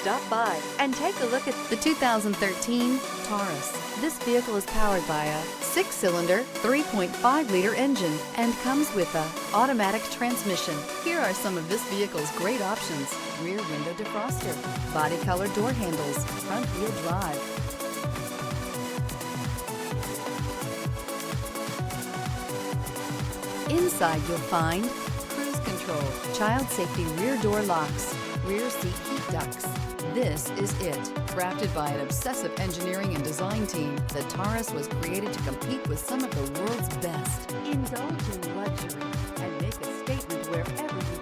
Stop by and take a look at The 2013 Taurus. This vehicle is powered by a 6-cylinder, 3.5-liter engine and comes with a automatic transmission. Here are some of this vehicle's great options: rear window defroster, body color door handles, front wheel drive. Inside you'll find cruise control, child safety rear door locks, rear seat heat ducts. This is it. Crafted by an obsessive engineering and design team, the Taurus was created to compete with some of the world's best. Indulge in luxury and make a statement wherever you